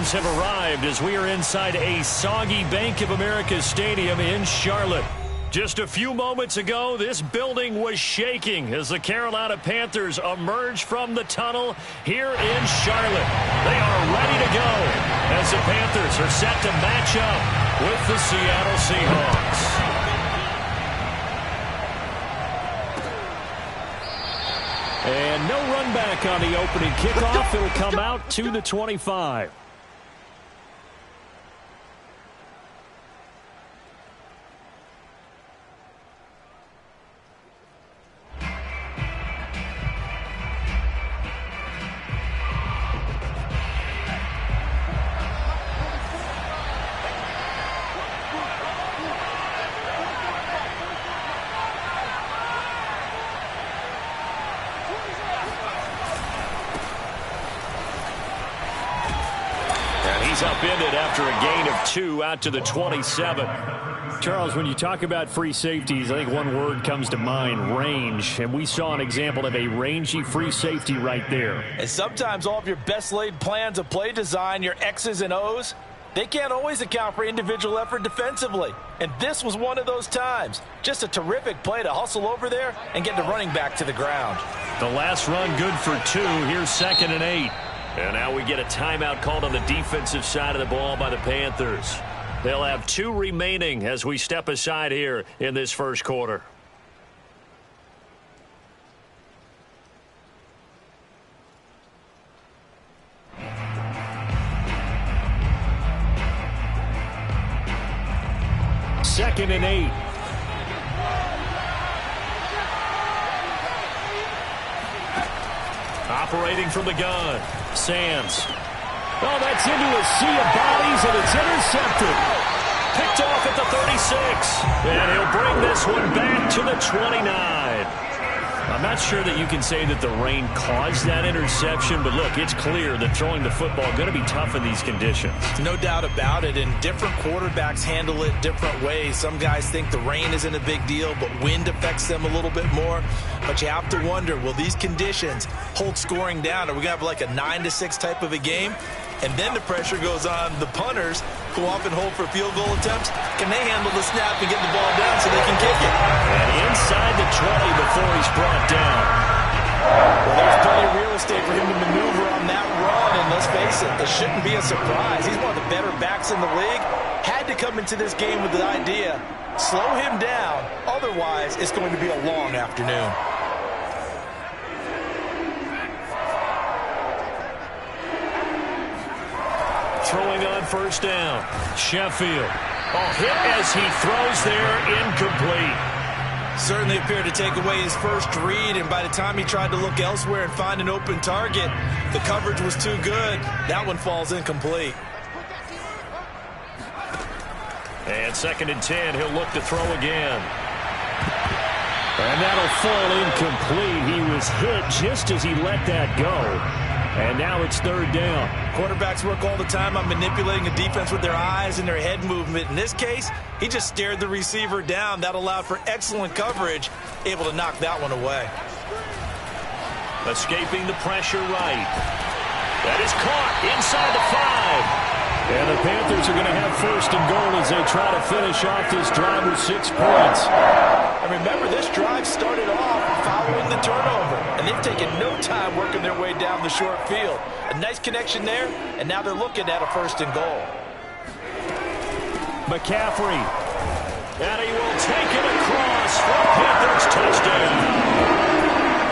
fans have arrived as we are inside a soggy Bank of America Stadium in Charlotte. Just a few moments ago, this building was shaking as the Carolina Panthers emerged from the tunnel here in Charlotte. They are ready to go as the Panthers are set to match up with the Seattle Seahawks. And no run back on the opening kickoff. It'll come out to the 25. Upended after a gain of 2 out to the 27. Charles, when you talk about free safeties, I think one word comes to mind, range. And we saw an example of a rangy free safety right there. And sometimes all of your best laid plans of play design, your X's and O's, they can't always account for individual effort defensively. And this was one of those times. Just a terrific play to hustle over there and get the running back to the ground. The last run good for 2. Here's 2nd and 8. And now we get a timeout called on the defensive side of the ball by the Panthers. They'll have 2 remaining as we step aside here in this first quarter. Second and 8. Operating from the gun. Sands. Oh, that's into a sea of bodies, and it's intercepted. Picked off at the 36. And he'll bring this one back to the 29. I'm not sure that you can say that the rain caused that interception, but look, it's clear that throwing the football is going to be tough in these conditions. No doubt about it, and different quarterbacks handle it different ways. Some guys think the rain isn't a big deal, but wind affects them a little bit more. But you have to wonder, will these conditions hold scoring down? Are we going to have like a 9-6 type of a game? And then the pressure goes on the punters, who often hold for field goal attempts. Can they handle the snap and get the ball down so they can kick it? And inside the 20 before he's brought down. Well, there's plenty of real estate for him to maneuver on that run, and let's face it, it shouldn't be a surprise. He's one of the better backs in the league. Had to come into this game with the idea, slow him down, otherwise it's going to be a long afternoon. Throwing on first down. Sheffield. Oh, hit as he throws there, incomplete. Certainly appeared to take away his first read, and by the time he tried to look elsewhere and find an open target, the coverage was too good. That one falls incomplete. And 2nd and 10, he'll look to throw again. And that'll fall incomplete. He was hit just as he let that go. And now it's 3rd down. Quarterbacks work all the time on manipulating a defense with their eyes and their head movement. In this case, he just stared the receiver down. That allowed for excellent coverage, able to knock that one away. Escaping the pressure right. That is caught inside the 5. And the Panthers are going to have 1st and goal as they try to finish off this drive with 6 points. And remember, this drive started off following the turnover, and they've taken no time working their way down the short field. A nice connection there, and now they're looking at a 1st and goal. McCaffrey. And he will take it across for Panthers touchdown.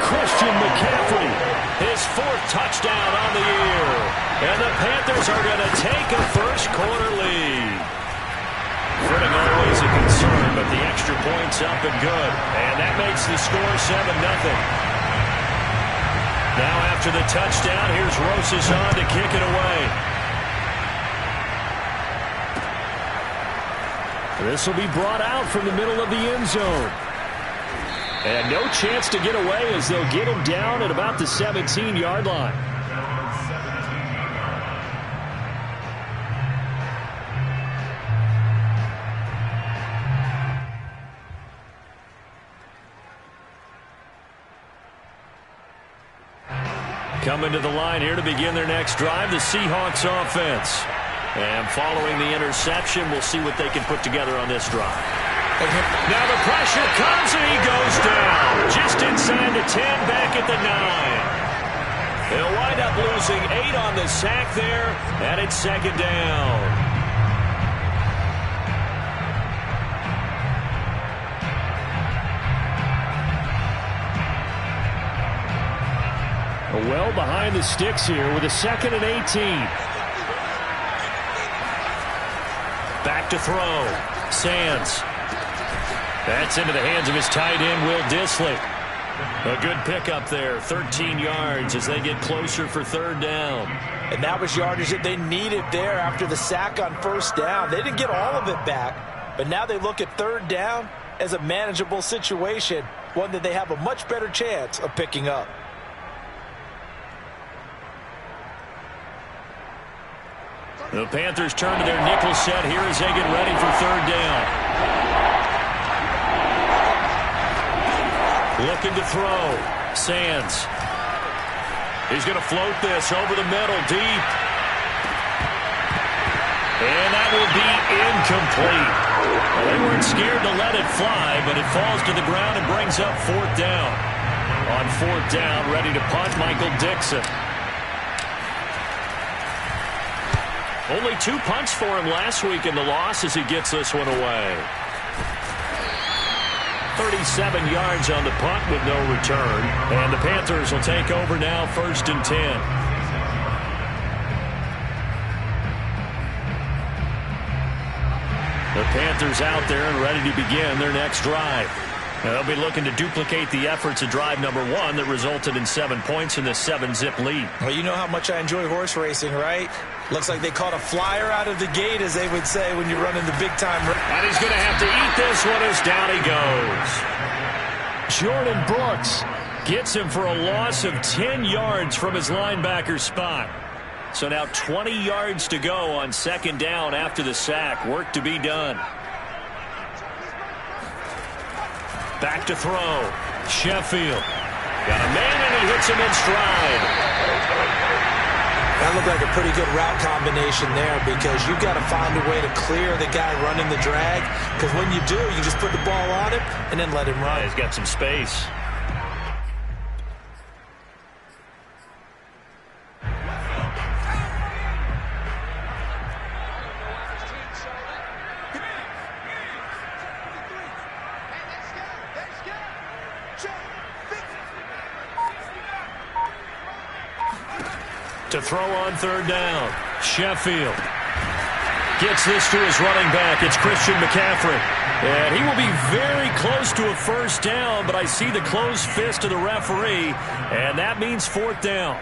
Christian McCaffrey, his 4th touchdown on the year. And the Panthers are going to take a first quarter lead. Fritting always a concern, but the extra point's up and good. And that makes the score 7-0. Now after the touchdown, here's Rosas on to kick it away. This will be brought out from the middle of the end zone. And no chance to get away as they'll get him down at about the 17-yard line. Coming to the line here to begin their next drive, the Seahawks offense. And following the interception, we'll see what they can put together on this drive. Now the pressure comes and he goes down. Just inside the 10, back at the 9. They'll wind up losing 8 on the sack there, and it's second down. Well behind the sticks here with a 2nd and 18. Back to throw. Sands. That's into the hands of his tight end, Will Dissly. A good pickup there, 13 yards as they get closer for third down. And that was yardage that they needed there after the sack on first down. They didn't get all of it back, but now they look at third down as a manageable situation, one that they have a much better chance of picking up. The Panthers turn to their nickel set here as they get ready for third down. Looking to throw. Sands. He's going to float this over the middle, deep. And that will be incomplete. Well, they weren't scared to let it fly, but it falls to the ground and brings up fourth down. On fourth down, ready to punt, Michael Dixon. Only 2 punts for him last week in the loss as he gets this one away. 37 yards on the punt with no return. And the Panthers will take over now, 1st and 10. The Panthers out there and ready to begin their next drive. They'll be looking to duplicate the efforts of drive number 1 that resulted in 7 points in the 7-zip lead. Well, you know how much I enjoy horse racing, right? Looks like they caught a flyer out of the gate, as they would say when you're running the big-time. And he's going to have to eat this one as down he goes. Jordan Brooks gets him for a loss of 10 yards from his linebacker spot. So now 20 yards to go on second down after the sack. Work to be done. Back to throw. Sheffield. Got a man and he hits him in stride. That looked like a pretty good route combination there, because you've got to find a way to clear the guy running the drag, because when you do, you just put the ball on him and then let him run. He's got some space. To throw on third down. Sheffield gets this to his running back. It's Christian McCaffrey. And he will be very close to a first down, but I see the closed fist of the referee, and that means fourth down.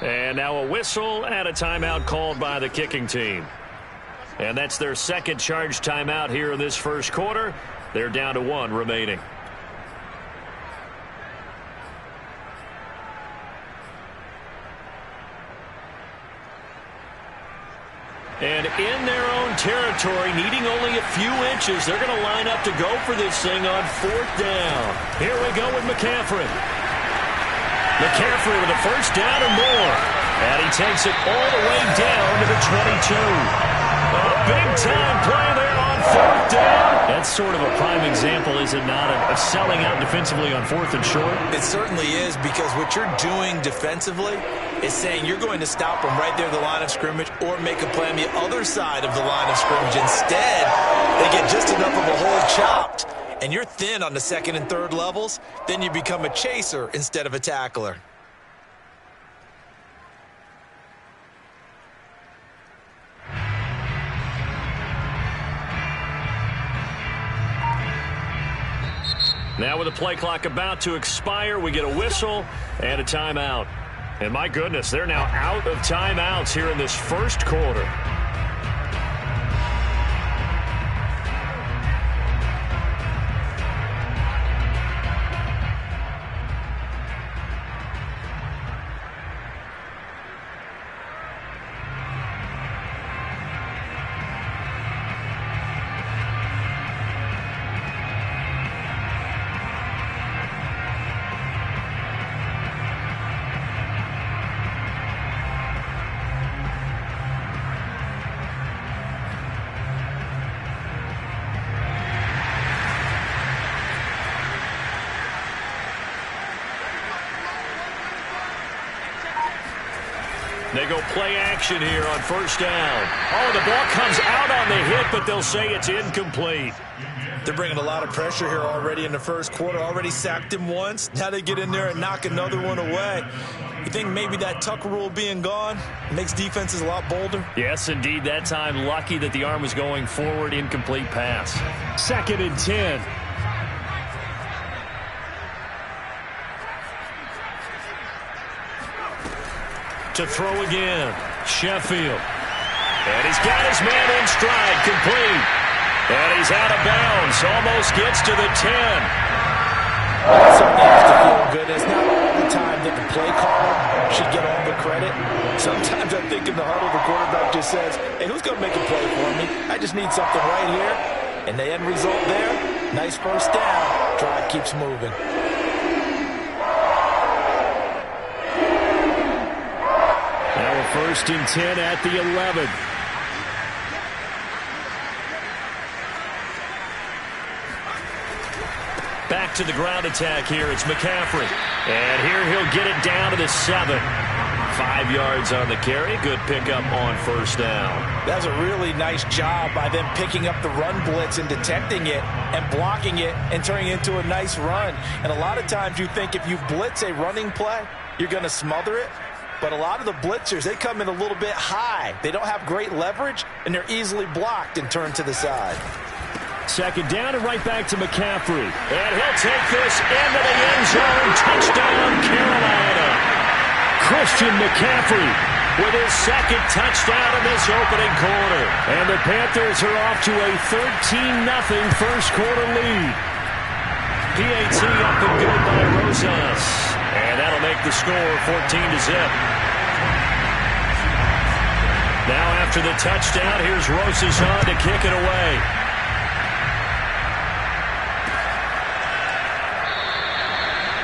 And now a whistle and a timeout called by the kicking team. And that's their second charge timeout here in this first quarter. They're down to 1 remaining. And in their own territory, needing only a few inches, they're going to line up to go for this thing on fourth down. Here we go with McCaffrey. McCaffrey with a first down or more. And he takes it all the way down to the 22. A big-time play there on fourth down. That's sort of a prime example, is it not, of selling out defensively on fourth and short? It certainly is, because what you're doing defensively is saying you're going to stop them right there at the line of scrimmage or make a play on the other side of the line of scrimmage. Instead, they get just enough of a hole chopped, and you're thin on the second and third levels, then you become a chaser instead of a tackler. Now with the play clock about to expire, we get a whistle and a timeout. And my goodness, they're now out of timeouts here in this first quarter. They go play action here on first down. Oh, the ball comes out on the hit, but they'll say it's incomplete. They're bringing a lot of pressure here already in the first quarter. Already sacked him once. Now they get in there and knock another one away. You think maybe that Tucker rule being gone makes defenses a lot bolder? Yes, indeed. That time, lucky that the arm was going forward. Incomplete pass. 2nd and 10. To throw again. Sheffield. And he's got his man in stride. Complete. And he's out of bounds. Almost gets to the 10. Certainly has to feel good. It's not all the time that the play caller should get all the credit. Sometimes I think in the huddle, the quarterback just says, hey, who's going to make a play for me? I just need something right here. And the end result there, nice first down. Drive keeps moving. Now a 1st and 10 at the 11. Back to the ground attack here. It's McCaffrey. And here he'll get it down to the 7. 5 yards on the carry. Good pickup on first down. That's a really nice job by them picking up the run blitz and detecting it and blocking it and turning it into a nice run. And a lot of times you think if you blitz a running play, you're going to smother it. But a lot of the blitzers, they come in a little bit high. They don't have great leverage, and they're easily blocked and turned to the side. 2nd down and right back to McCaffrey. And he'll take this into the end zone. Touchdown, Carolina. Christian McCaffrey with his 2nd touchdown in this opening quarter. And the Panthers are off to a 13-0 first quarter lead. PAT up and good by Rosas. And that'll make the score 14-0. Now after the touchdown, here's Rosas on to kick it away.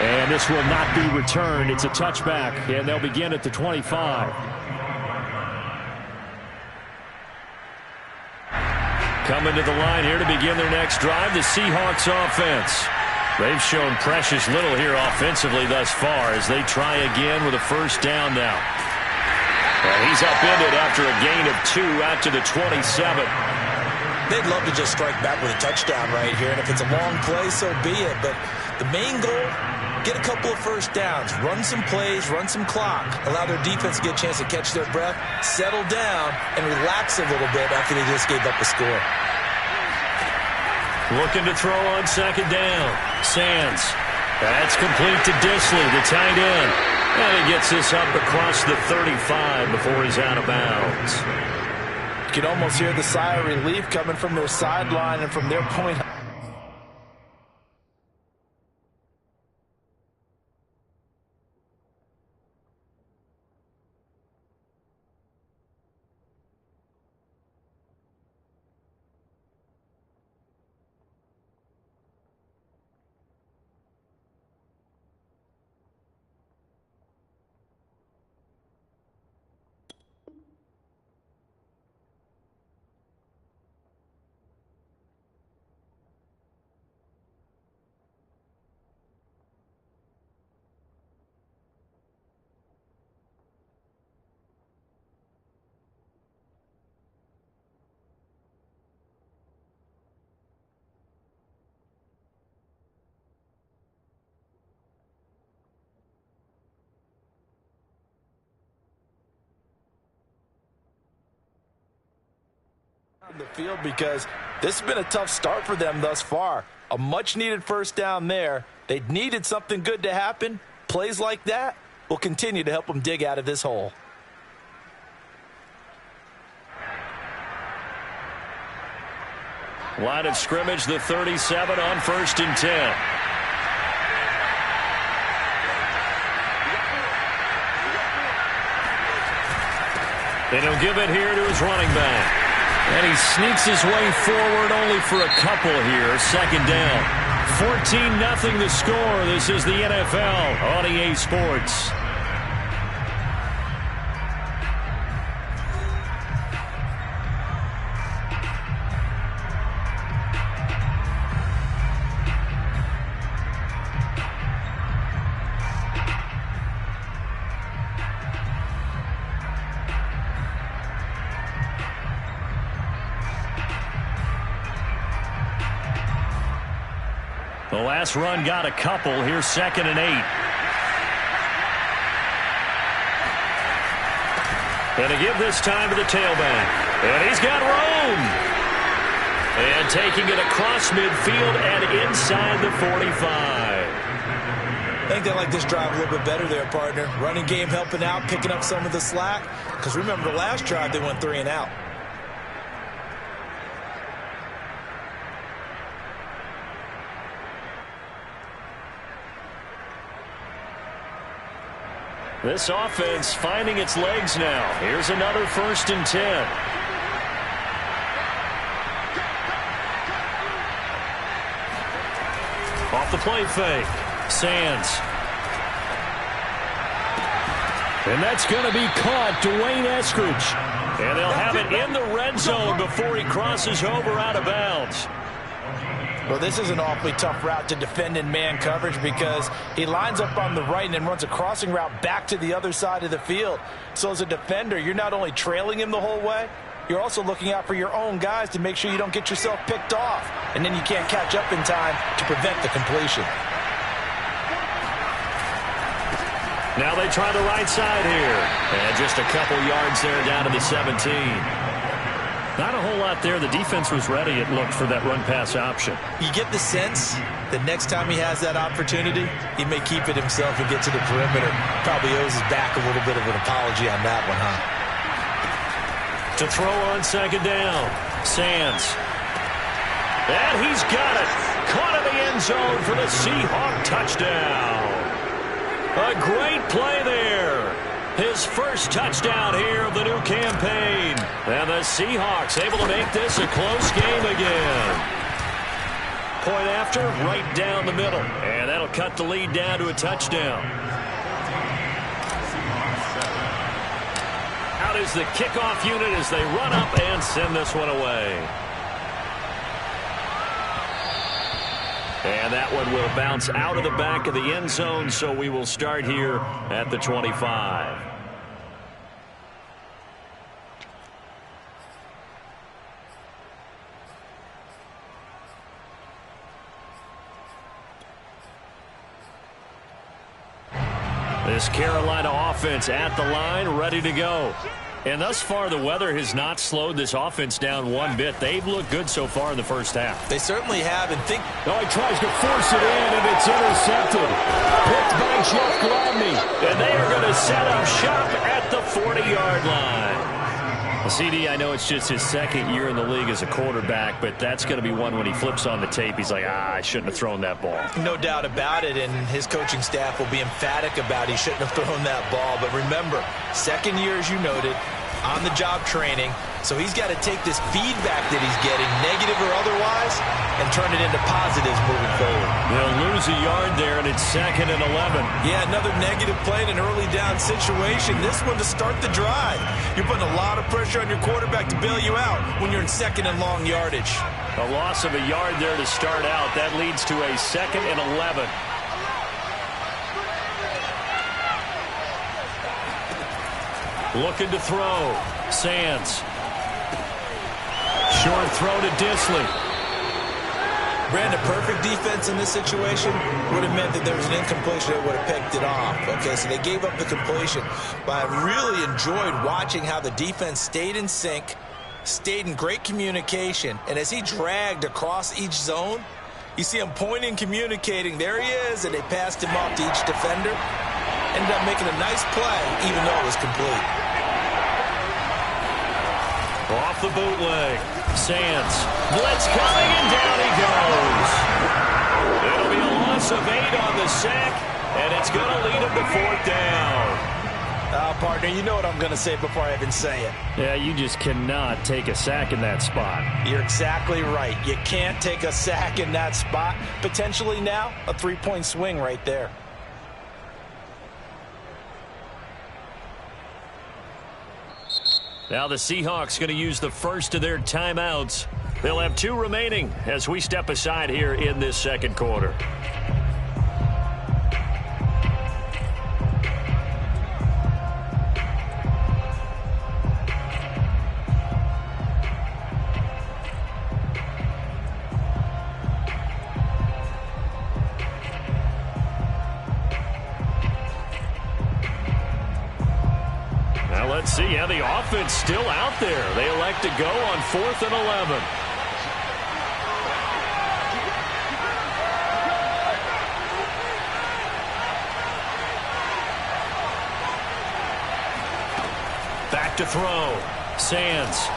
And this will not be returned. It's a touchback, and they'll begin at the 25. Coming to the line here to begin their next drive, the Seahawks offense. They've shown precious little here offensively thus far as they try again with a first down now. And he's upended after a gain of 2 out to the 27. They'd love to just strike back with a touchdown right here, and if it's a long play, so be it. But the main goal, get a couple of first downs, run some plays, run some clock, allow their defense to get a chance to catch their breath, settle down, and relax a little bit after they just gave up a score. Looking to throw on 2nd down. Sands. That's complete to Disley, the tight end. And he gets this up across the 35 before he's out of bounds. You can almost hear the sigh of relief coming from their sideline and from their point. The field because this has been a tough start for them thus far. A much-needed first down there. They needed something good to happen. Plays like that will continue to help them dig out of this hole. Line of scrimmage, the 37 on 1st and 10. And he'll give it here to his running back. And he sneaks his way forward only for a couple here. 2nd down. 14-0 the score. This is the NFL on EA Sports. The last run got a couple. Here's 2nd and 8. Going to give this time to the tailback. And he's got room. And taking it across midfield and inside the 45. I think they like this drive a little bit better there, partner. Running game helping out, picking up some of the slack. Because remember, the last drive they went 3 and out. This offense finding its legs now. Here's another 1st and 10. Off the play fake. Sands. And that's going to be caught. Dwayne Eskridge. And they'll have it in the red zone before he crosses over out of bounds. Well, this is an awfully tough route to defend in man coverage because he lines up on the right and then runs a crossing route back to the other side of the field. So as a defender, you're not only trailing him the whole way, you're also looking out for your own guys to make sure you don't get yourself picked off. And then you can't catch up in time to prevent the completion. Now they try the right side here. And just a couple yards there down to the 17. Not a whole lot there. The defense was ready, it looked, for that run-pass option. You get the sense that next time he has that opportunity, he may keep it himself and get to the perimeter. Probably owes his back a little bit of an apology on that one, huh? To throw on 2nd down. Sands. And he's got it. Caught in the end zone for the Seahawk touchdown. A great play there. His first touchdown here of the new campaign. And the Seahawks able to make this a close game again. Point after, right down the middle. And that'll cut the lead down to a touchdown. Out is the kickoff unit as they run up and send this one away. And that one will bounce out of the back of the end zone, so we will start here at the 25. This Carolina offense at the line, ready to go. And thus far, the weather has not slowed this offense down one bit. They've looked good so far in the first half. They certainly have. And think. Oh, he tries to force it in, and it's intercepted. Picked by Jeff Gladney. And they are going to set up shop at the 40-yard line. CD, I know it's just his 2nd year in the league as a quarterback, but that's going to be one when he flips on the tape. He's like, I shouldn't have thrown that ball. No doubt about it, and his coaching staff will be emphatic about he shouldn't have thrown that ball. But remember, 2nd year, as you noted, on-the-job training. So he's got to take this feedback that he's getting, negative or otherwise, and turn it into positives moving forward. They'll lose a yard there, and it's 2nd and 11. Yeah, another negative play in an early down situation. This one to start the drive. You're putting a lot of pressure on your quarterback to bail you out when you're in 2nd and long yardage. A loss of a yard there to start out. That leads to a 2nd and 11. Looking to throw. Sands. Short throw to Disley. Brandon, perfect defense in this situation would have meant that there was an incompletion that would have picked it off. Okay, so they gave up the completion. But I really enjoyed watching how the defense stayed in sync, stayed in great communication, and as he dragged across each zone, you see him pointing, communicating. There he is, and they passed him off to each defender. Ended up making a nice play, even though it was complete. Off the bootleg. Sands. Blitz coming, and down he goes. It'll be a loss of 8 on the sack, and it's going to lead him to 4th down. Partner, you know what I'm going to say before I even say it. Yeah, you just cannot take a sack in that spot. You're exactly right. You can't take a sack in that spot. Potentially now, a 3-point swing right there. Now the Seahawks going to use the first of their timeouts. They'll have 2 remaining as we step aside here in this 2nd quarter. the offense still out there. They elect to go on 4th and 11. Back to throw. Sands.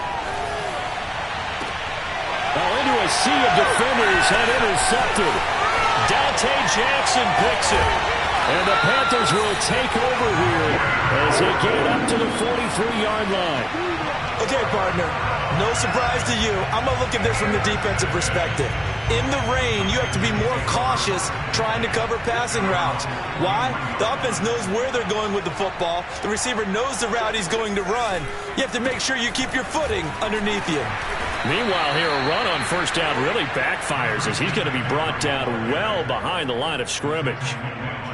Well, into a sea of defenders and intercepted. Dante Jackson picks it. And the Panthers will take over here as they get up to the 43-yard line. Okay, partner, no surprise to you. I'm going to look at this from the defensive perspective. In the rain, you have to be more cautious trying to cover passing routes. Why? The offense knows where they're going with the football. The receiver knows the route he's going to run. You have to make sure you keep your footing underneath you. Meanwhile, here a run on first down really backfires as he's going to be brought down well behind the line of scrimmage.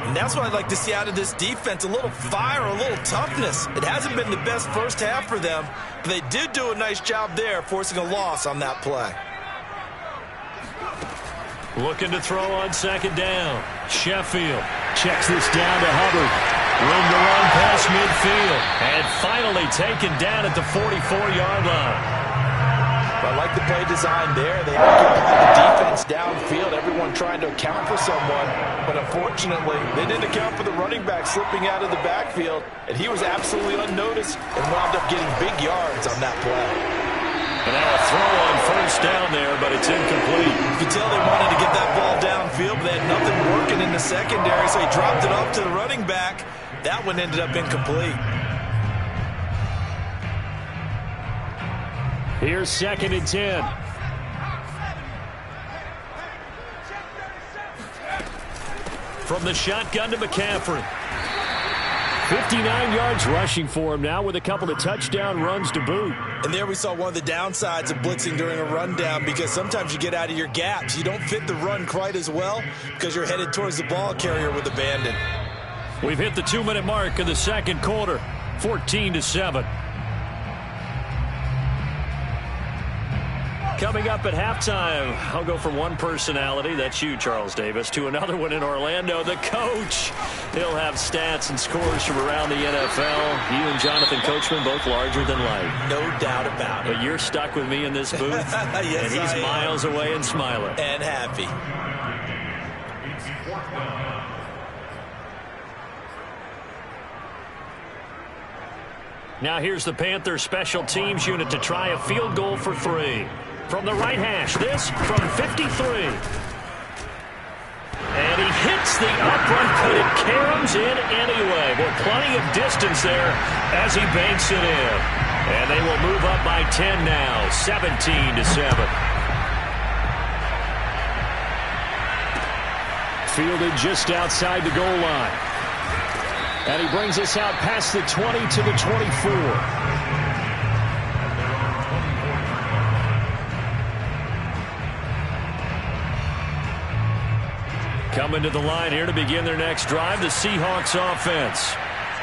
And that's what I'd like to see out of this defense, a little fire, a little toughness. It hasn't been the best first half for them, but they did do a nice job there, forcing a loss on that play. Looking to throw on second down. Sheffield checks this down to Hubbard. Room to run past midfield. And finally taken down at the 44-yard line. I like the play design there. They occupied the defense downfield, everyone trying to account for someone. But unfortunately, they didn't account for the running back slipping out of the backfield, and he was absolutely unnoticed and wound up getting big yards on that play. And now a throw on first down there, but it's incomplete. You could tell they wanted to get that ball downfield, but they had nothing working in the secondary, so he dropped it off to the running back. That one ended up incomplete. Here's 2nd and 10. From the shotgun to McCaffrey. 59 yards rushing for him now with a couple of touchdown runs to boot. And there we saw one of the downsides of blitzing during a rundown, because sometimes you get out of your gaps. You don't fit the run quite as well because you're headed towards the ball carrier with abandon. We've hit the 2-minute mark of the second quarter. 14-7. Coming up at halftime, I'll go from one personality, that's you, Charles Davis, to another one in Orlando, the coach. He'll have stats and scores from around the NFL. You and Jonathan Coachman, both larger than life. No doubt about it. But you're stuck with me in this booth, yes, and he's miles away and smiling. And happy. Now here's the Panthers special teams unit to try a field goal for 3. From the right hash, this from 53. And he hits the upright, but it caroms in anyway. Well, plenty of distance there as he banks it in. And they will move up by 10 now, 17-7. Fielded just outside the goal line. And he brings us out past the 20 to the 24. Coming to the line here to begin their next drive, the Seahawks offense.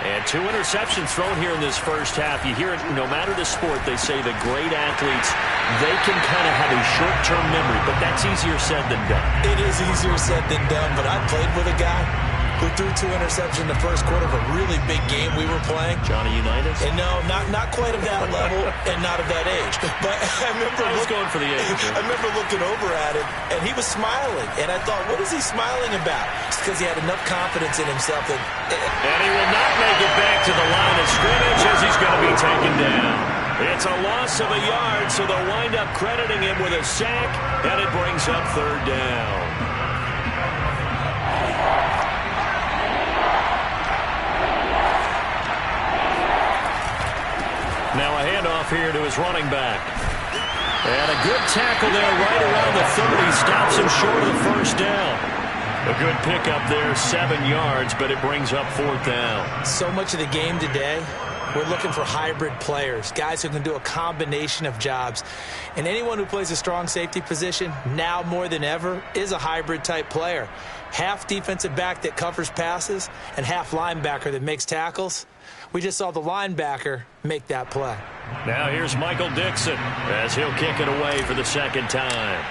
And 2 interceptions thrown here in this first half. You hear it, no matter the sport, they say the great athletes, they can kind of have a short-term memory, but that's easier said than done. It is easier said than done, but I played with a guy who threw 2 interceptions in the first quarter of a really big game we were playing. Johnny Unitas? And no, not quite of that level and not of that age. But I remember going for the age. I remember looking over at him, and he was smiling. And I thought, what is he smiling about? It's because he had enough confidence in himself. And he will not make it back to the line of scrimmage as he's going to be taken down. It's a loss of a yard, so they'll wind up crediting him with a sack, and it brings up 3rd down. Now a handoff here to his running back. And a good tackle there right around the 30. Stops him short of the first down. A good pickup there, 7 yards, but it brings up 4th down. So much of the game today, we're looking for hybrid players, guys who can do a combination of jobs. And anyone who plays a strong safety position, now more than ever, is a hybrid type player. Half defensive back that covers passes and half linebacker that makes tackles. We just saw the linebacker make that play. Now here's Michael Dixon as he'll kick it away for the 2nd time.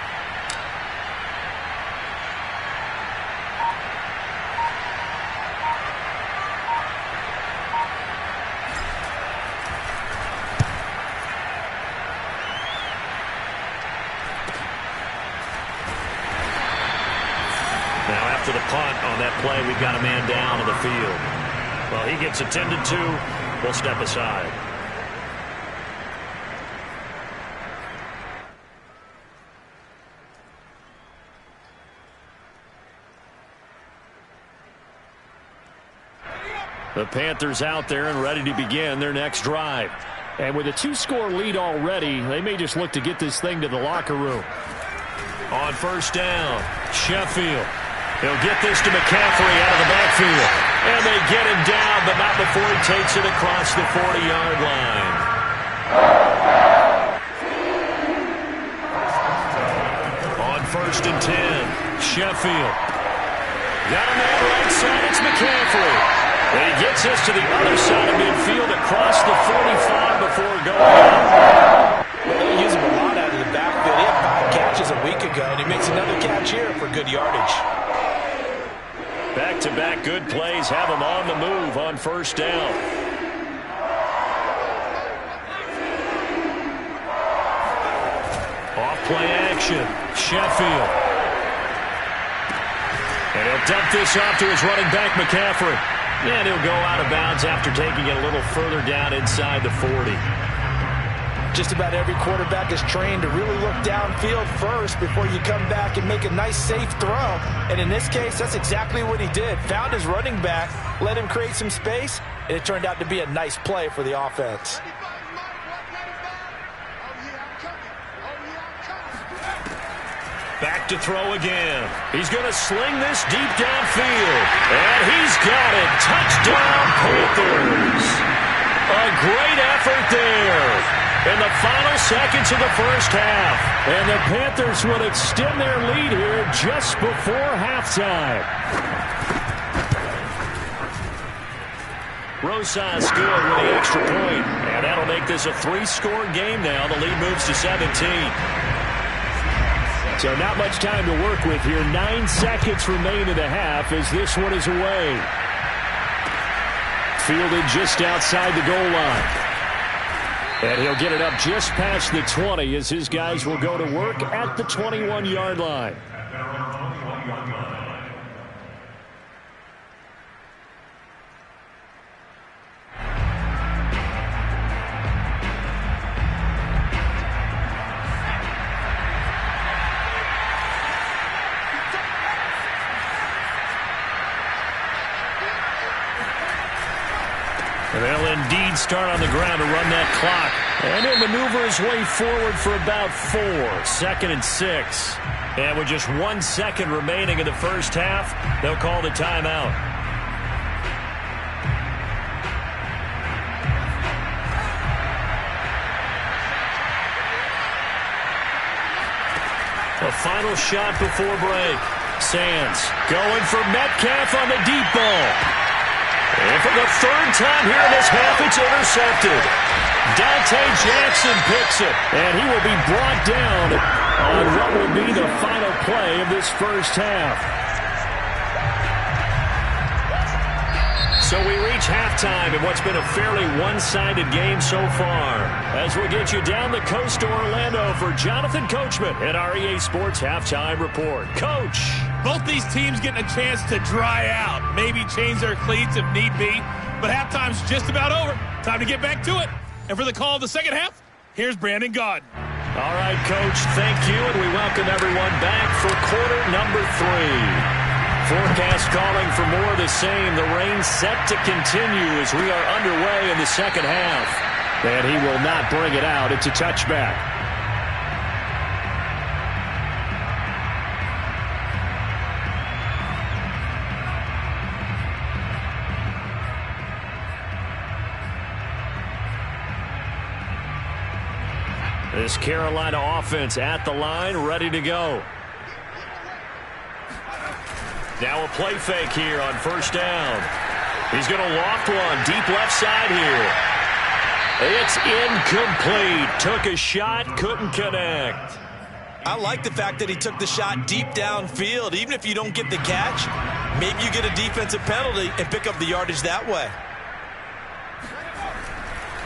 after the punt on that play. We've got a man down on the field. Well, he gets attended to. We'll step aside. The Panthers out there and ready to begin their next drive. And with a 2-score lead already, they may just look to get this thing to the locker room. On first down, Sheffield. He'll get this to McCaffrey out of the backfield. And they get him down, but not before he takes it across the 40-yard line. On first and 10, Sheffield. Got a man right side, it's McCaffrey. And he gets this to the other side of midfield across the 45 before going out. They use him a lot out of the backfield. He had 5 catches a week ago, and he makes another catch here for good yardage. Back-to-back good plays have him on the move on first down. Off-play action, Sheffield. And he'll dump this off to his running back, McCaffrey. And he'll go out of bounds after taking it a little further down inside the 40. Just about every quarterback is trained to really look downfield first before you come back and make a nice, safe throw. And in this case, that's exactly what he did. Found his running back, let him create some space, and it turned out to be a nice play for the offense. Back to throw again. He's going to sling this deep downfield. And he's got it. Touchdown, Panthers. A great effort there in the final seconds of the first half. And the Panthers will extend their lead here just before halftime. Rosas good with the extra point. And that'll make this a 3-score game now. The lead moves to 17. So not much time to work with here. 9 seconds remain in the half as this one is away. Fielded just outside the goal line. And he'll get it up just past the 20 as his guys will go to work at the 21-yard line. And they'll indeed start on the ground to run that clock. And he'll maneuver his way forward for about 4. 2nd and 6. And with just 1 second remaining in the first half, they'll call the timeout. A final shot before break. Sands going for Metcalf on the deep ball. And for the 3rd time here in this half, it's intercepted. Dante Jackson picks it, and he will be brought down on what will be the final play of this first half. So we reach halftime in what's been a fairly one-sided game so far. As we'll get you down the coast to Orlando for Jonathan Coachman at our EA Sports Halftime Report. Coach. Both these teams getting a chance to dry out, maybe change their cleats if need be, but halftime's just about over. Time to get back to it. And for the call of the second half, here's Brandon Gaudin. All right, Coach, thank you, and we welcome everyone back for quarter number 3. Forecast calling for more of the same. The rain set to continue as we are underway in the second half. And he will not bring it out. It's a touchback. This Carolina offense at the line, ready to go. Now a play fake here on first down. He's going to loft one deep left side here. It's incomplete. Took a shot, couldn't connect. I like the fact that he took the shot deep downfield. Even if you don't get the catch, maybe you get a defensive penalty and pick up the yardage that way.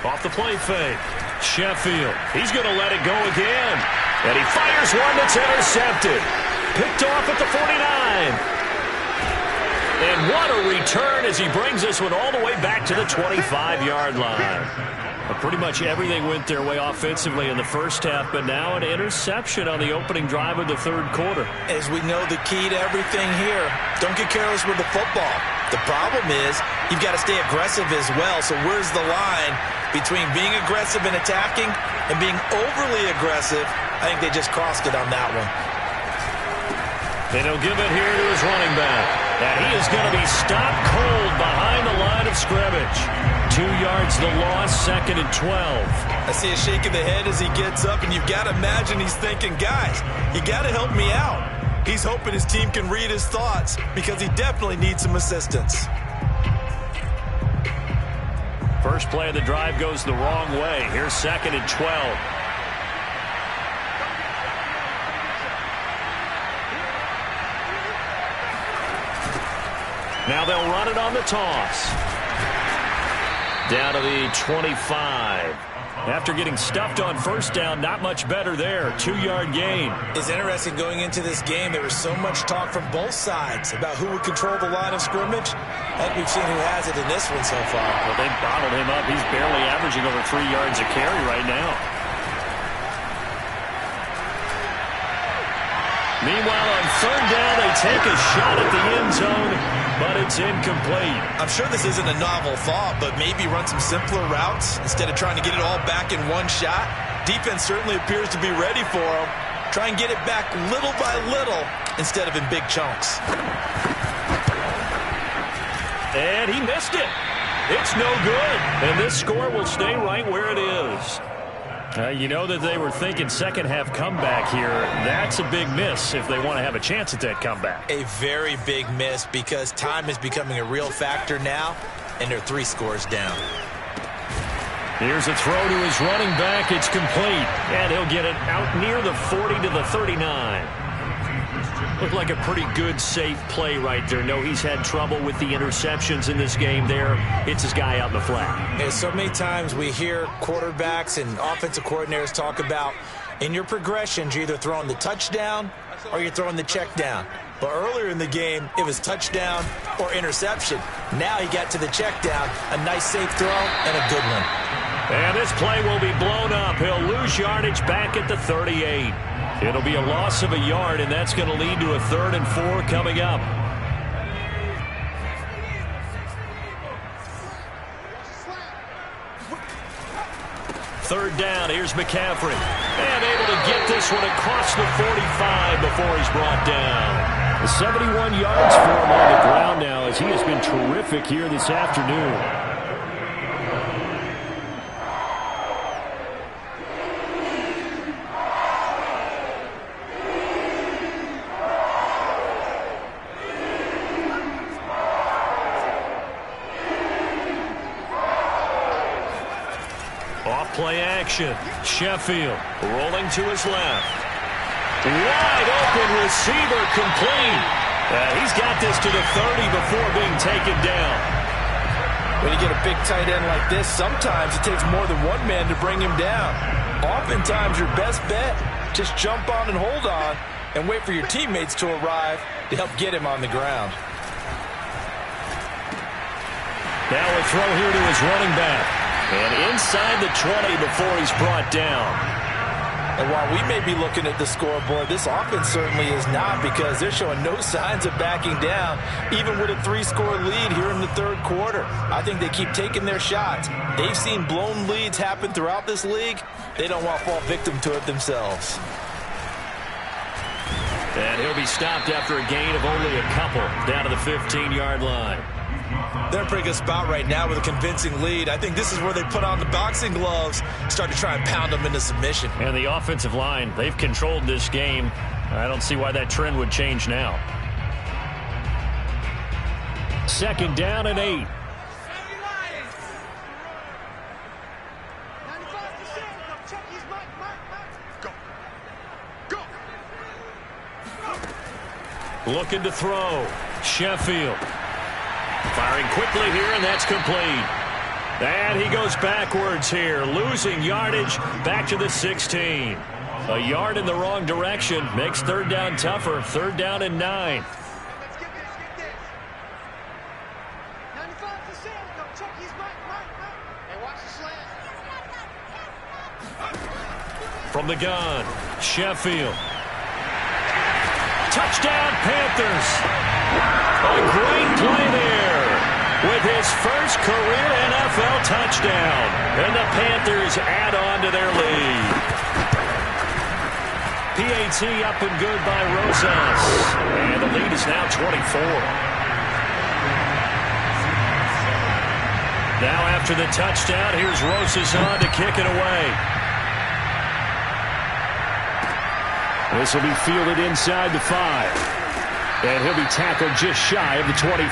Off the play fake. Sheffield. He's going to let it go again. And he fires one that's intercepted. Picked off at the 49. And what a return as he brings this one all the way back to the 25-yard line. Pretty much everything went their way offensively in the first half, but now an interception on the opening drive of the third quarter. As we know, the key to everything here, don't get careless with the football. The problem is you've got to stay aggressive as well. So where's the line between being aggressive and attacking and being overly aggressive? I think they just crossed it on that one. And he'll give it here to his running back. And he is going to be stopped cold behind the line of scrimmage. 2 yards the loss, 2nd and 12. I see a shake of the head as he gets up, and you've got to imagine he's thinking, guys, you got to help me out. He's hoping his team can read his thoughts because he definitely needs some assistance. First play of the drive goes the wrong way. Here's 2nd and 12. Now they'll run it on the toss. Down to the 25. After getting stuffed on first down, not much better there. 2-yard gain. It's interesting going into this game. There was so much talk from both sides about who would control the line of scrimmage. I think we've seen who has it in this one so far. Well, they bottled him up. He's barely averaging over 3 yards a carry right now. Meanwhile, on third down, they take a shot at the end zone, but it's incomplete. I'm sure this isn't a novel thought, but maybe run some simpler routes instead of trying to get it all back in one shot. Defense certainly appears to be ready for them. Try and get it back little by little instead of in big chunks. And he missed it. It's no good. And this score will stay right where it is. You know that they were thinking second half comeback here. That's a big miss if they want to have a chance at that comeback. A very big miss because time is becoming a real factor now, and they're 3 scores down. Here's a throw to his running back. It's complete, and he'll get it out near the 40 to the 39. Looked like a pretty good, safe play right there. No, he's had trouble with the interceptions in this game there. Hits his guy out in the flat. Yeah, so many times we hear quarterbacks and offensive coordinators talk about in your progressions, you're either throwing the touchdown or you're throwing the check down. But earlier in the game, it was touchdown or interception. Now he got to the check down, a nice safe throw and a good one. And this play will be blown up. He'll lose yardage back at the 38. It'll be a loss of a yard, and that's going to lead to a 3rd and 4 coming up. Third down, here's McCaffrey. And able to get this one across the 45 before he's brought down. 71 yards for him on the ground now as he has been terrific here this afternoon. Play action. Sheffield rolling to his left. Wide open receiver complete. He's got this to the 30 before being taken down. When you get a big tight end like this, sometimes it takes more than one man to bring him down. Oftentimes your best bet, just jump on and hold on and wait for your teammates to arrive to help get him on the ground. Now a throw here to his running back. And inside the 20 before he's brought down. And while we may be looking at the scoreboard, this offense certainly is not because they're showing no signs of backing down, even with a 3-score lead here in the third quarter. I think they keep taking their shots. They've seen blown leads happen throughout this league. They don't want to fall victim to it themselves. And he'll be stopped after a gain of only a couple down to the 15-yard line. They're in a pretty good spot right now with a convincing lead. I think this is where they put on the boxing gloves, start to try and pound them into submission. And the offensive line, they've controlled this game. I don't see why that trend would change now. 2nd down and 8. Looking to throw. Sheffield. Firing quickly here, and that's complete. And he goes backwards here, losing yardage back to the 16. A yard in the wrong direction makes third down tougher. 3rd down and 9. From the gun, Sheffield. Touchdown, Panthers. A great play there with his first career NFL touchdown. And the Panthers add on to their lead. PAT up and good by Rosas. And the lead is now 24. Now after the touchdown, here's Rosas on to kick it away. This will be fielded inside the 5. And he'll be tackled just shy of the 25.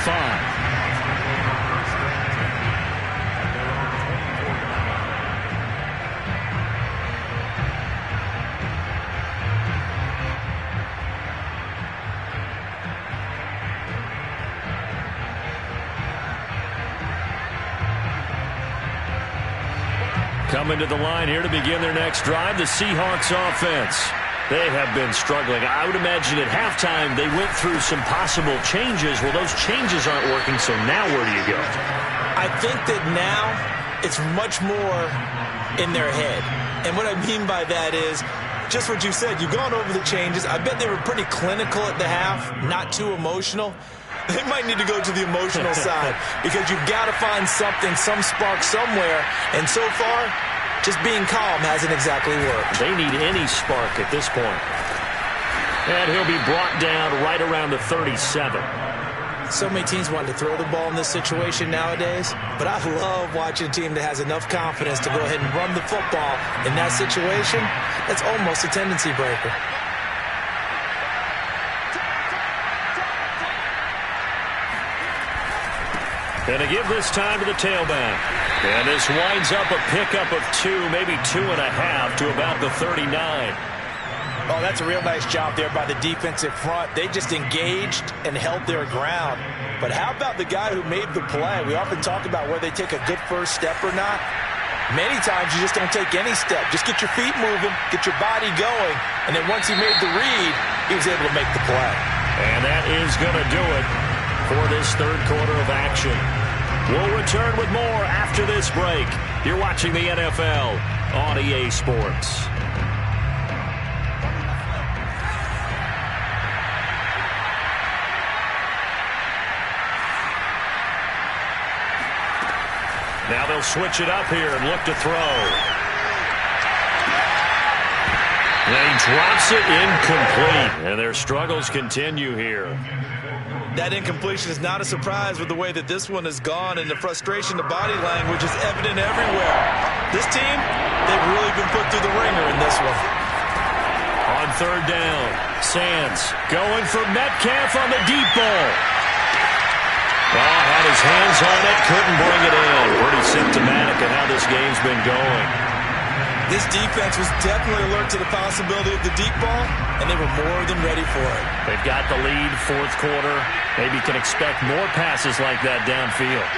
Coming to the line here to begin their next drive, the Seahawks offense. They have been struggling. I would imagine at halftime they went through some possible changes. Well, those changes aren't working, so now where do you go? I think that now it's much more in their head. And what I mean by that is just what you said. You've gone over the changes. I bet they were pretty clinical at the half, not too emotional. They might need to go to the emotional side because you've got to find something, some spark somewhere. And so far, just being calm hasn't exactly worked. They need any spark at this point. And he'll be brought down right around the 37. So many teams want to throw the ball in this situation nowadays, but I love watching a team that has enough confidence to go ahead and run the football in that situation. That's almost a tendency breaker. And to give this time to the tailback. And this winds up a pickup of 2, maybe 2.5 to about the 39. Oh, that's a real nice job there by the defensive front. They just engaged and held their ground. But how about the guy who made the play? We often talk about whether they take a good first step or not. Many times you just don't take any step. Just get your feet moving, get your body going, and then once he made the read, he was able to make the play. And that is going to do it for this third quarter of action. We'll return with more after this break. You're watching the NFL on EA Sports. Now they'll switch it up here and look to throw. And he drops it incomplete. And their struggles continue here. That incompletion is not a surprise with the way that this one has gone, and the frustration, the body language is evident everywhere. This team, they've really been put through the ringer in this one. On third down, Sands going for Metcalf on the deep ball. Had his hands on it, couldn't bring it in. Pretty symptomatic of how this game's been going. This defense was definitely alert to the possibility of the deep ball, and they were more than ready for it. They've got the lead, fourth quarter. Maybe can expect more passes like that downfield.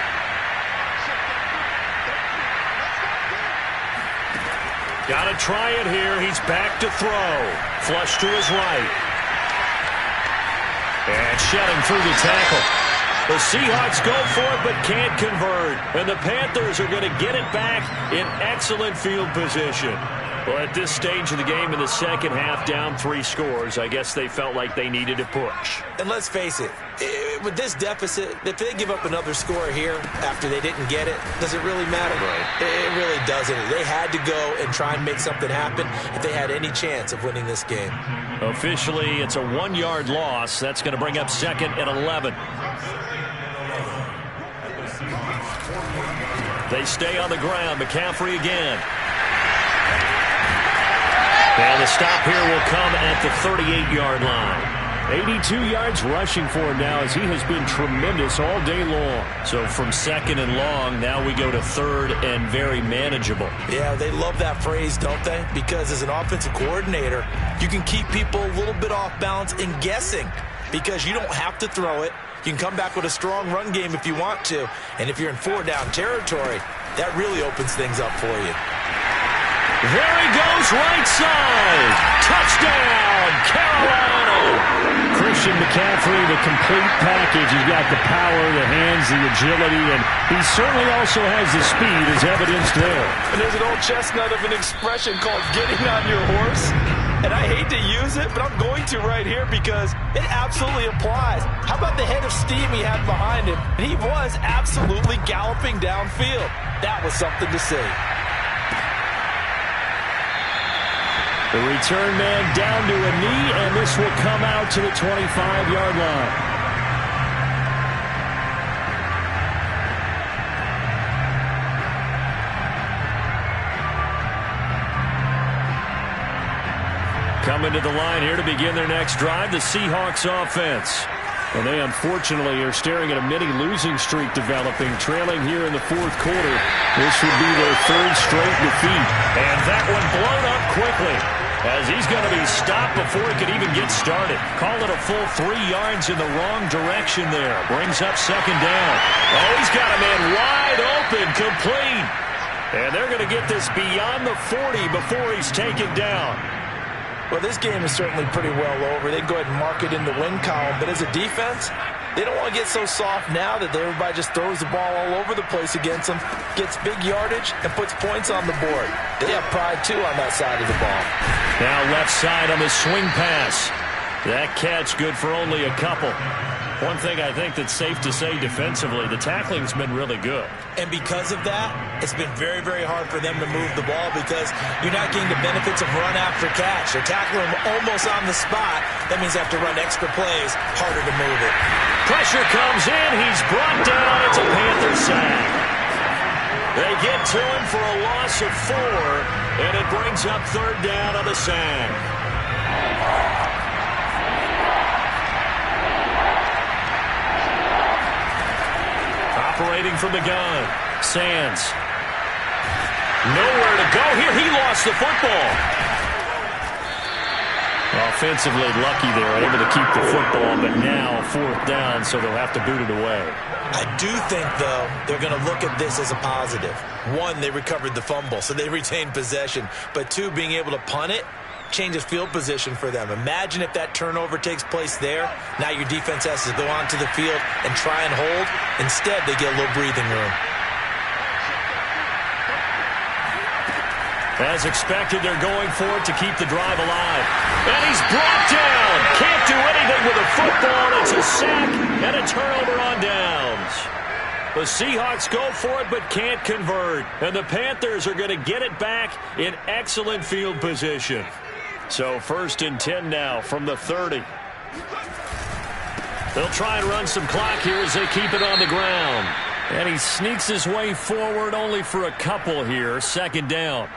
Got to try it here. He's back to throw. Flush to his right. And shedding through the tackle. The Seahawks go for it but can't convert. And the Panthers are going to get it back in excellent field position. Well, at this stage of the game in the second half, down 3 scores, I guess they felt like they needed to push. And let's face it, with this deficit, if they give up another score here after they didn't get it, does it really matter? Right. It really doesn't. They had to go and try and make something happen if they had any chance of winning this game. Officially, it's a 1-yard loss. That's going to bring up second and 11. They stay on the ground. McCaffrey again. And the stop here will come at the 38-yard line. 82 yards rushing for him now as he has been tremendous all day long. So from second and long, now we go to third and very manageable. Yeah, they love that phrase, don't they? Because as an offensive coordinator, you can keep people a little bit off balance and guessing because you don't have to throw it. You can come back with a strong run game if you want to. And if you're in 4-down territory, that really opens things up for you. There he goes, right side. Touchdown, Carolina. Christian McCaffrey, the complete package. He's got the power, the hands, the agility, and he certainly also has the speed as evidenced there. And there's an old chestnut of an expression called getting on your horse. And I hate to use it, but I'm going to right here because it absolutely applies. How about the head of steam he had behind him? And he was absolutely galloping downfield. That was something to see. The return man down to a knee, and this will come out to the 25-yard line. Coming to the line here to begin their next drive, the Seahawks offense. And they unfortunately are staring at a mini-losing streak developing, trailing here in the fourth quarter. This would be their third straight defeat. And that one blown up quickly, as he's going to be stopped before he could even get started. Call it a full 3 yards in the wrong direction there. Brings up second down. Oh, he's got a man wide open, complete. And they're going to get this beyond the 40 before he's taken down. Well, this game is certainly pretty well over. They go ahead and mark it in the win column. But as a defense, they don't want to get so soft now that everybody just throws the ball all over the place against them, gets big yardage, and puts points on the board. They have pride, too, on that side of the ball. Now left side on the swing pass. That catch good for only a couple. One thing I think that's safe to say defensively, the tackling's been really good. And because of that, it's been very, very hard for them to move the ball because you're not getting the benefits of run after catch. They're tackling them almost on the spot. That means they have to run extra plays, harder to move it. Pressure comes in. He's brought down. It's a Panther sack. They get to him for a loss of 4, and it brings up third down on the sack. Operating from the gun, Sands. Nowhere to go here. He lost the football. Offensively lucky there, able to keep the football, but now fourth down, so they'll have to boot it away. I do think, though, they're going to look at this as a positive. 1, they recovered the fumble, so they retained possession. But 2, being able to punt it changes field position for them. Imagine if that turnover takes place there. Now your defense has to go onto the field and try and hold. Instead, they get a little breathing room. As expected, they're going for it to keep the drive alive. And he's brought down. Can't do anything with a football. It's a sack and a turnover on downs. The Seahawks go for it but can't convert. And the Panthers are going to get it back in excellent field position. So first and 10 now from the 30. They'll try and run some clock here as they keep it on the ground. And he sneaks his way forward only for a couple here. Second down.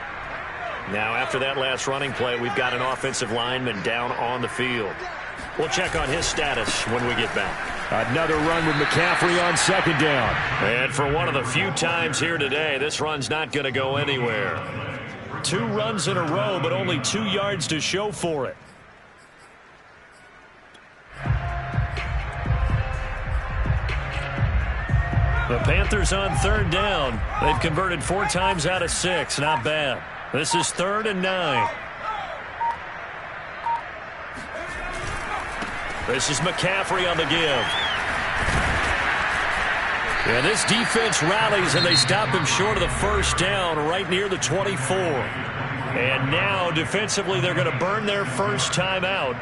Now after that last running play, we've got an offensive lineman down on the field. We'll check on his status when we get back. Another run with McCaffrey on second down. And for one of the few times here today, this run's not going to go anywhere. 2 runs in a row, but only 2 yards to show for it. The Panthers on third down. They've converted 4 times out of 6. Not bad. This is 3rd and 9. This is McCaffrey on the give. And this defense rallies, and they stop him short of the first down right near the 24. And now, defensively, they're going to burn their first time out.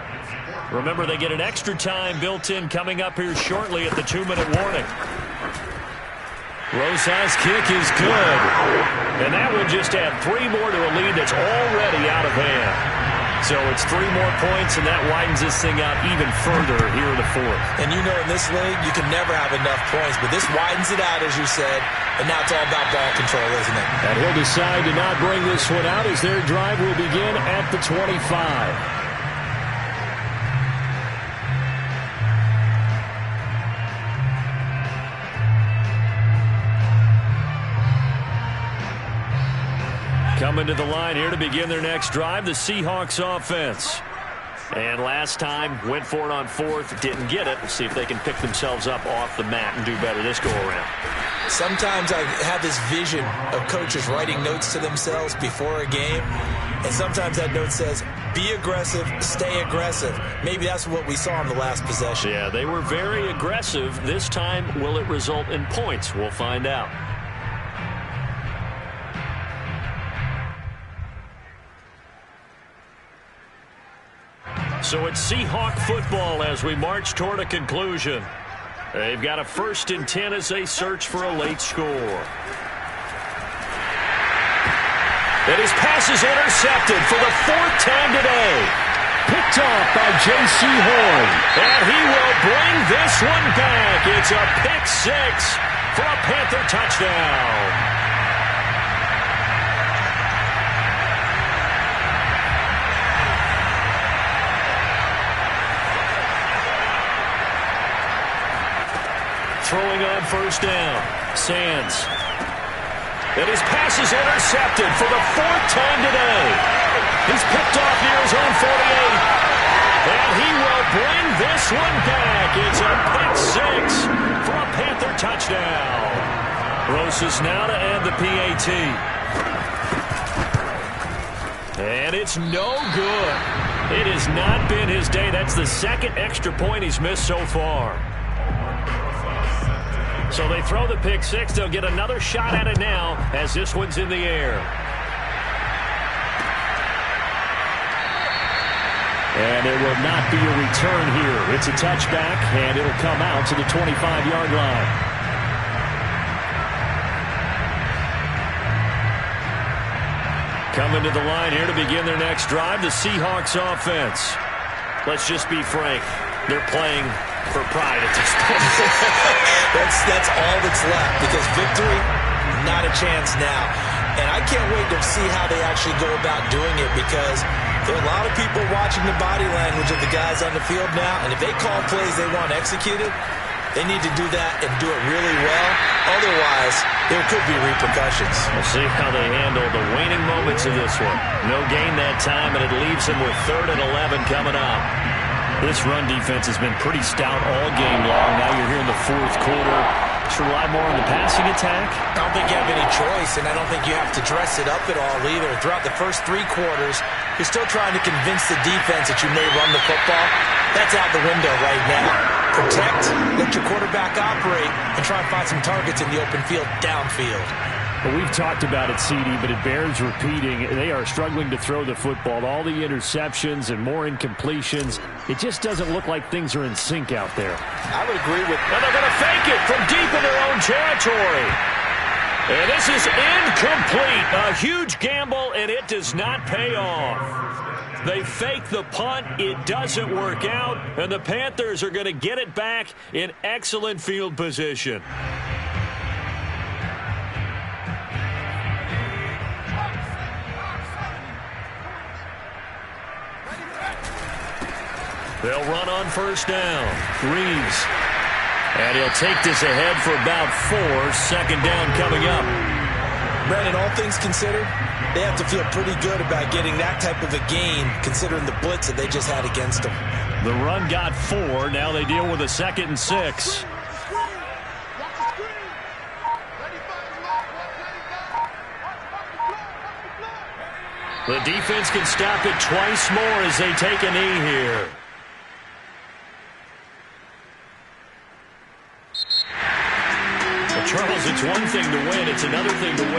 Remember, they get an extra time built in coming up here shortly at the 2-minute warning. Rosas' kick is good. And that will just add 3 more to a lead that's already out of hand. So it's 3 more points, and that widens this thing out even further here in the 4th. And you know in this league, you can never have enough points, but this widens it out, as you said, and now it's all about ball control, isn't it? And he'll decide to not bring this one out as their drive will begin at the 25. Coming to the line here to begin their next drive, the Seahawks offense. And last time, went for it on 4th, didn't get it. We'll see if they can pick themselves up off the mat and do better this go-around. Sometimes I have this vision of coaches writing notes to themselves before a game. And sometimes that note says, be aggressive, stay aggressive. Maybe that's what we saw in the last possession. Yeah, they were very aggressive. This time, will it result in points? We'll find out. So it's Seahawk football as we march toward a conclusion. They've got a 1st and 10 as they search for a late score. And his pass is intercepted for the 4th time today. Picked off by J.C. Horn. And he will bring this one back. It's a pick 6 for a Panther touchdown. Throwing on 1st down. Sands. And his pass is intercepted for the 4th time today. He's picked off near his own 48. And he will bring this one back. It's a pick 6 for a Panther touchdown. Rosas now to add the PAT. And it's no good. It has not been his day. That's the 2nd extra point he's missed so far. So they throw the pick 6. They'll get another shot at it now as this one's in the air. And there will not be a return here. It's a touchback, and it'll come out to the 25-yard line. Coming to the line here to begin their next drive, the Seahawks offense. Let's just be frank. They're playing for pride at this point. That's all that's left, because victory, not a chance now. And I can't wait to see how they actually go about doing it, because there are a lot of people watching the body language of the guys on the field now, and if they call plays they want executed, they need to do that and do it really well. Otherwise, there could be repercussions. We'll see how they handle the waning moments of this one. No gain that time, and it leaves them with 3rd and 11 coming up. This run defense has been pretty stout all game long. Now you're here in the 4th quarter. Should rely more on the passing attack? I don't think you have any choice, and I don't think you have to dress it up at all either. Throughout the first 3 quarters, you're still trying to convince the defense that you may run the football. That's out the window right now. Protect, let your quarterback operate, and try and find some targets in the open field downfield. Well, we've talked about it, CD, but it bears repeating. They are struggling to throw the football. All the interceptions and more incompletions. It just doesn't look like things are in sync out there. I would agree with that. And they're going to fake it from deep in their own territory. And this is incomplete. A huge gamble, and it does not pay off. They fake the punt. It doesn't work out. And the Panthers are going to get it back in excellent field position. They'll run on 1st down. Reeves. And he'll take this ahead for about 4. 2nd down coming up. Brandon, all things considered, they have to feel pretty good about getting that type of a gain, considering the blitz that they just had against them. The run got 4. Now they deal with a 2nd and 6. The defense can stop it twice more as they take a knee here. Charles, it's one thing to win. It's another thing to win